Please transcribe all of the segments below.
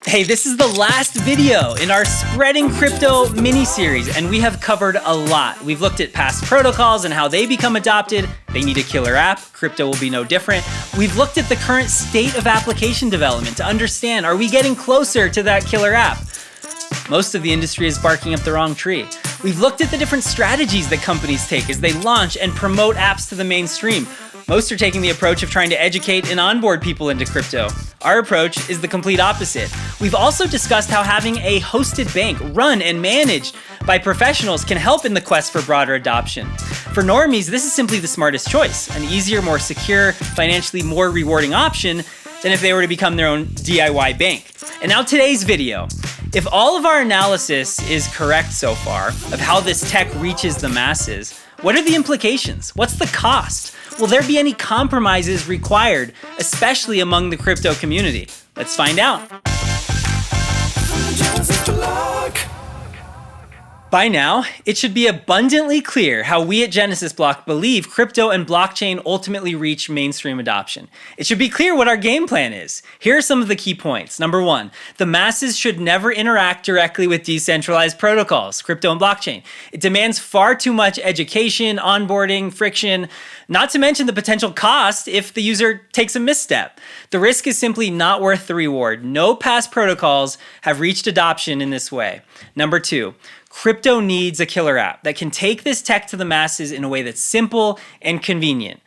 Hey, this is the last video in our Spreading Crypto mini-series, and we have covered a lot. We've looked at past protocols and how they become adopted. They need a killer app. Crypto will be no different. We've looked at the current state of application development to understand, are we getting closer to that killer app? Most of the industry is barking up the wrong tree. We've looked at the different strategies that companies take as they launch and promote apps to the mainstream. Most are taking the approach of trying to educate and onboard people into crypto. Our approach is the complete opposite. We've also discussed how having a hosted bank run and managed by professionals can help in the quest for broader adoption. For normies, this is simply the smartest choice, an easier, more secure, financially more rewarding option than if they were to become their own DIY bank. And now today's video. If all of our analysis is correct so far of how this tech reaches the masses, what are the implications? What's the cost? Will there be any compromises required, especially among the crypto community? Let's find out. By now, it should be abundantly clear how we at Genesis Block believe crypto and blockchain ultimately reach mainstream adoption. It should be clear what our game plan is. Here are some of the key points. Number one, the masses should never interact directly with decentralized protocols, crypto and blockchain. It demands far too much education, onboarding, friction, not to mention the potential cost if the user takes a misstep. The risk is simply not worth the reward. No past protocols have reached adoption in this way. Number two, crypto needs a killer app that can take this tech to the masses in a way that's simple and convenient.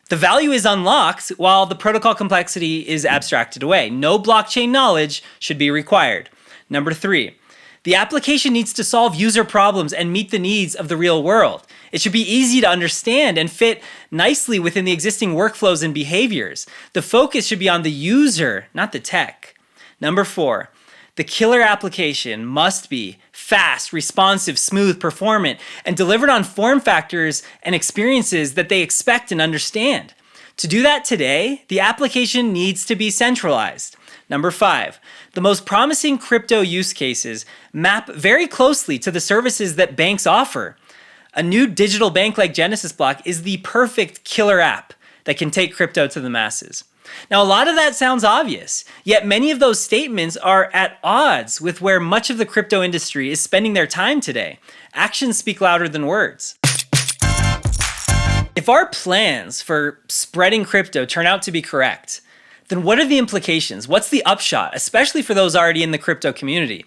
The value is unlocked while the protocol complexity is abstracted away. No blockchain knowledge should be required. Number three, the application needs to solve user problems and meet the needs of the real world. It should be easy to understand and fit nicely within the existing workflows and behaviors. The focus should be on the user, not the tech. Number four, the killer application must be fast, responsive, smooth, performant, and delivered on form factors and experiences that they expect and understand. To do that today, the application needs to be centralized. Number five, the most promising crypto use cases map very closely to the services that banks offer. A new digital bank like Genesis Block is the perfect killer app that can take crypto to the masses. Now, a lot of that sounds obvious, yet many of those statements are at odds with where much of the crypto industry is spending their time today. Actions speak louder than words. If our plans for spreading crypto turn out to be correct, then what are the implications? What's the upshot, especially for those already in the crypto community?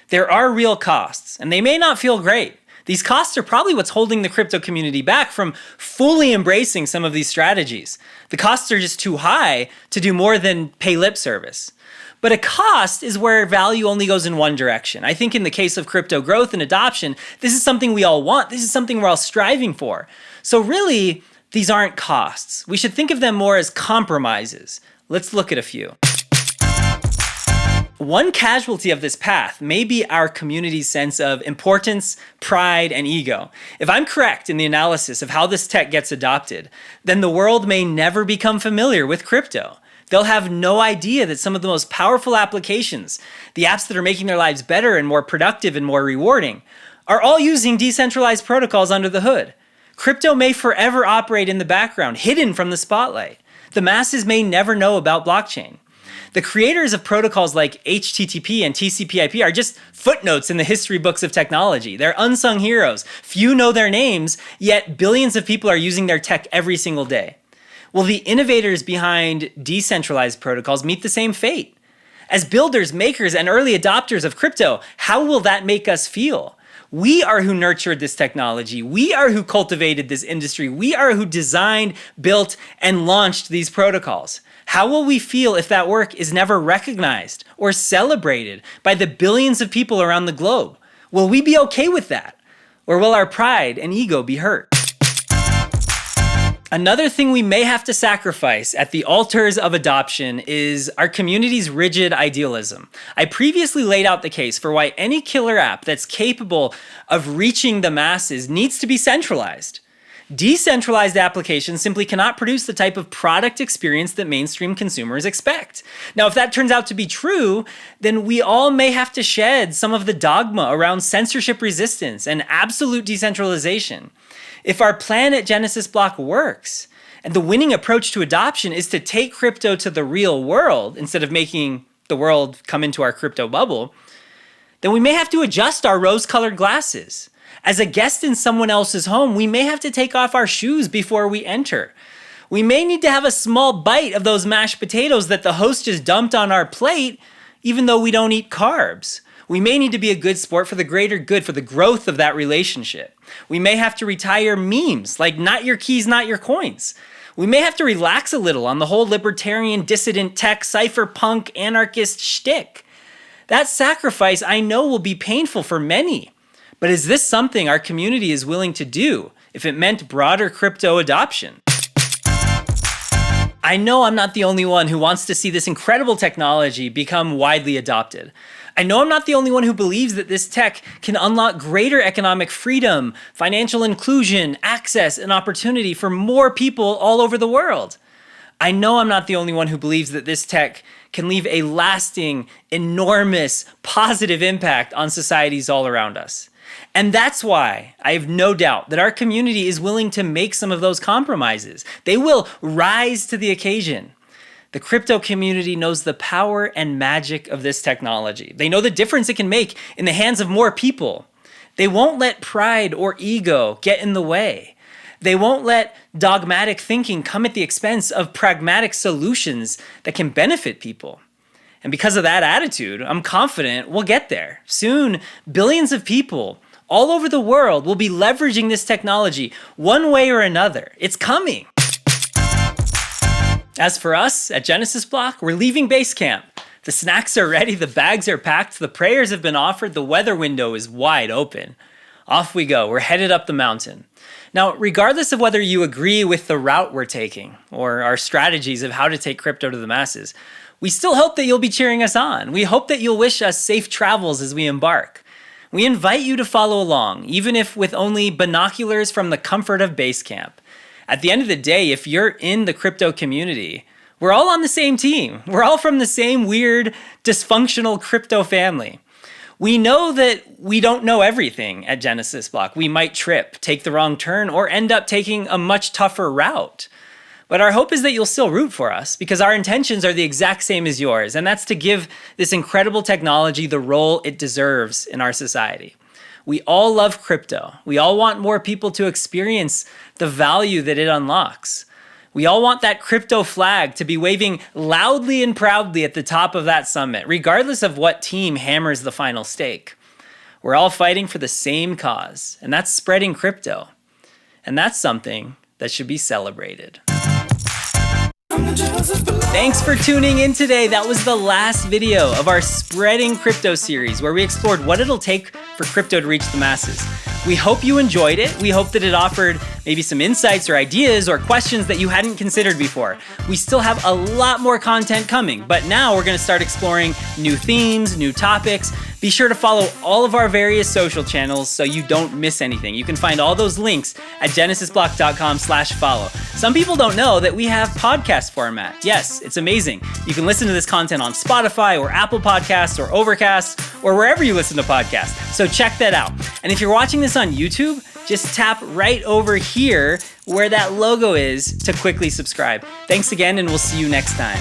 There are real costs, and they may not feel great. These costs are probably what's holding the crypto community back from fully embracing some of these strategies. The costs are just too high to do more than pay lip service. But a cost is where value only goes in one direction. I think in the case of crypto growth and adoption, this is something we all want. This is something we're all striving for. So really, these aren't costs. We should think of them more as compromises. Let's look at a few. One casualty of this path may be our community's sense of importance, pride, and ego. If I'm correct in the analysis of how this tech gets adopted, then the world may never become familiar with crypto. They'll have no idea that some of the most powerful applications, the apps that are making their lives better and more productive and more rewarding, are all using decentralized protocols under the hood. Crypto may forever operate in the background, hidden from the spotlight. The masses may never know about blockchain. The creators of protocols like HTTP and TCP/IP are just footnotes in the history books of technology. They're unsung heroes. Few know their names, yet billions of people are using their tech every single day. Will the innovators behind decentralized protocols meet the same fate? As builders, makers, and early adopters of crypto, how will that make us feel? We are who nurtured this technology. We are who cultivated this industry. We are who designed, built, and launched these protocols. How will we feel if that work is never recognized or celebrated by the billions of people around the globe? Will we be okay with that? Or will our pride and ego be hurt? Another thing we may have to sacrifice at the altars of adoption is our community's rigid idealism. I previously laid out the case for why any killer app that's capable of reaching the masses needs to be centralized. Decentralized applications simply cannot produce the type of product experience that mainstream consumers expect. Now, if that turns out to be true, then we all may have to shed some of the dogma around censorship-resistance and absolute decentralization. If our plan at Genesis Block works, and the winning approach to adoption is to take crypto to the real world instead of making the world come into our crypto bubble, then we may have to adjust our rose-colored glasses. As a guest in someone else's home, we may have to take off our shoes before we enter. We may need to have a small bite of those mashed potatoes that the host just dumped on our plate, even though we don't eat carbs. We may need to be a good sport for the greater good, for the growth of that relationship. We may have to retire memes like "not your keys, not your coins." We may have to relax a little on the whole libertarian, dissident, tech, cypherpunk, anarchist shtick. That sacrifice, I know, will be painful for many. But is this something our community is willing to do if it meant broader crypto adoption? I know I'm not the only one who wants to see this incredible technology become widely adopted. I know I'm not the only one who believes that this tech can unlock greater economic freedom, financial inclusion, access, and opportunity for more people all over the world. I know I'm not the only one who believes that this tech can leave a lasting, enormous, positive impact on societies all around us. And that's why I have no doubt that our community is willing to make some of those compromises. They will rise to the occasion. The crypto community knows the power and magic of this technology. They know the difference it can make in the hands of more people. They won't let pride or ego get in the way. They won't let dogmatic thinking come at the expense of pragmatic solutions that can benefit people. And because of that attitude, I'm confident we'll get there. Soon, billions of people all over the world will be leveraging this technology one way or another. It's coming. As for us at Genesis Block, we're leaving base camp. The snacks are ready, the bags are packed, the prayers have been offered, the weather window is wide open. Off we go, we're headed up the mountain. Now, regardless of whether you agree with the route we're taking or our strategies of how to take crypto to the masses, we still hope that you'll be cheering us on. We hope that you'll wish us safe travels as we embark. We invite you to follow along, even if with only binoculars from the comfort of base camp. At the end of the day, if you're in the crypto community, we're all on the same team. We're all from the same weird, dysfunctional crypto family. We know that we don't know everything at Genesis Block. We might trip, take the wrong turn, or end up taking a much tougher route. But our hope is that you'll still root for us because our intentions are the exact same as yours, and that's to give this incredible technology the role it deserves in our society. We all love crypto. We all want more people to experience the value that it unlocks. We all want that crypto flag to be waving loudly and proudly at the top of that summit, regardless of what team hammers the final stake. We're all fighting for the same cause, and that's spreading crypto. And that's something that should be celebrated. Thanks for tuning in today. That was the last video of our Spreading Crypto series, where we explored what it'll take for crypto to reach the masses. We hope you enjoyed it. We hope that it offered maybe some insights or ideas or questions that you hadn't considered before. We still have a lot more content coming, but now we're going to start exploring new themes, new topics. Be sure to follow all of our various social channels so you don't miss anything. You can find all those links at genesisblock.com/follow. Some people don't know that we have podcast format. Yes, it's amazing. You can listen to this content on Spotify or Apple Podcasts or Overcast or wherever you listen to podcasts. So check that out. And if you're watching this on YouTube, just tap right over here where that logo is to quickly subscribe. Thanks again, and we'll see you next time.